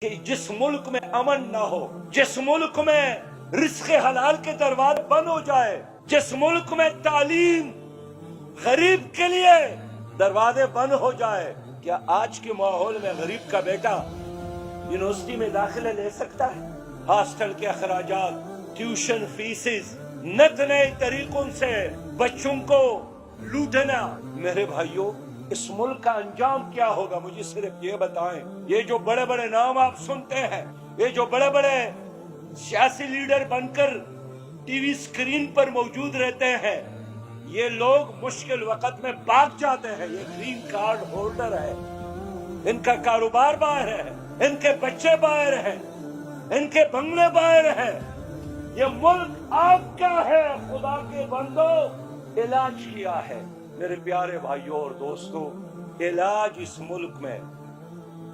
کہ جس ملک میں امن نہ ہو، جس ملک میں رزق حلال کے دروازے بند ہو جائے، جس ملک میں تعلیم غریب کے لیے دروازے بند ہو جائے، کیا آج کے ماحول میں غریب کا بیٹا یونیورسٹی میں داخلہ لے سکتا ہے؟ ہاسٹل کے اخراجات، ٹیوشن فیسز، نت نئے طریقوں سے بچوں کو لوٹنا۔ میرے بھائیوں، اس ملک کا انجام کیا ہوگا؟ مجھے صرف یہ بتائیں۔ یہ جو بڑے بڑے نام آپ سنتے ہیں، یہ جو بڑے بڑے سیاسی لیڈر بن کر ٹی وی سکرین پر موجود رہتے ہیں، یہ لوگ مشکل وقت میں بھاگ جاتے ہیں۔ یہ گرین کارڈ ہولڈر ہے، ان کا کاروبار باہر ہے، ان کے بچے باہر ہیں، ان کے بنگلے باہر ہیں۔ یہ ملک آپ کا ہے، خدا کے بندو۔ علاج کیا ہے میرے پیارے بھائیوں اور دوستوں؟ علاج اس ملک میں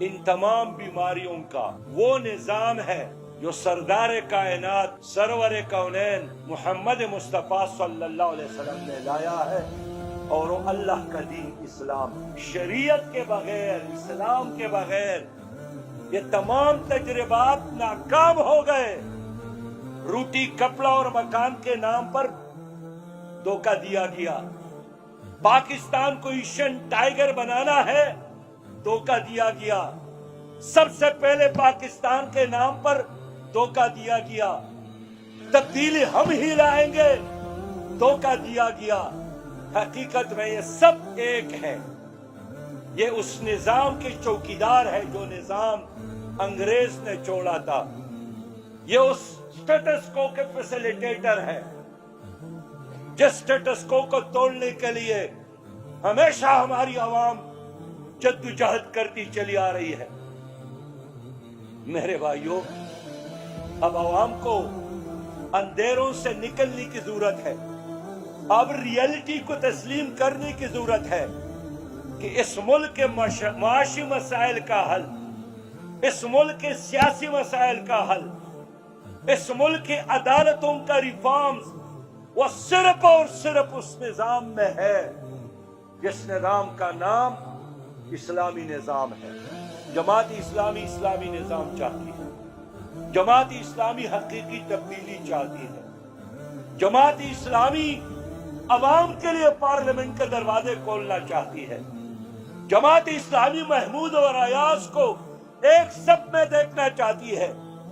ان تمام بیماریوں کا وہ نظام ہے جو سردار کائنات سرور کونین محمد مصطفیٰ صلی اللہ علیہ وسلم نے لایا ہے، اور وہ اللہ کا دین اسلام۔ شریعت کے بغیر، اسلام کے بغیر یہ تمام تجربات ناکام ہو گئے۔ روٹی، کپڑا اور مکان کے نام پر دھوکہ دیا گیا۔ پاکستان کو ایشین ٹائیگر بنانا ہے، دھوکہ دیا گیا۔ سب سے پہلے پاکستان کے نام پر دھوکہ دیا گیا۔ تبدیلی ہم ہی لائیں گے، دھوکہ دیا گیا۔ حقیقت میں یہ سب ایک ہے۔ یہ اس نظام کے چوکیدار ہے جو نظام انگریز نے چھوڑا تھا۔ یہ اس سٹیٹس کو کے فیسیلیٹیٹر ہے، جس سٹیٹس کو توڑنے کے لیے ہمیشہ ہماری عوام جدوجہد کرتی چلی آ رہی ہے۔ میرے بھائیوں، اب عوام کو اندھیروں سے نکلنے کی ضرورت ہے۔ اب ریئلٹی کو تسلیم کرنے کی ضرورت ہے کہ اس ملک کے معاشی مسائل کا حل، اس ملک کے سیاسی مسائل کا حل، اس ملک کی عدالتوں کا ریفارمز، وہ صرف اور صرف اس نظام میں ہے جس نظام کا نام اسلامی نظام ہے۔ جماعت اسلامی اسلامی نظام چاہتی ہے۔ جماعت اسلامی حقیقی تبدیلی چاہتی ہے۔ جماعت اسلامی عوام کے لیے پارلیمنٹ کے دروازے کھولنا چاہتی ہے۔ جماعت اسلامی محمود اور ایاز کو ایک صف میں دیکھنا چاہتی ہے۔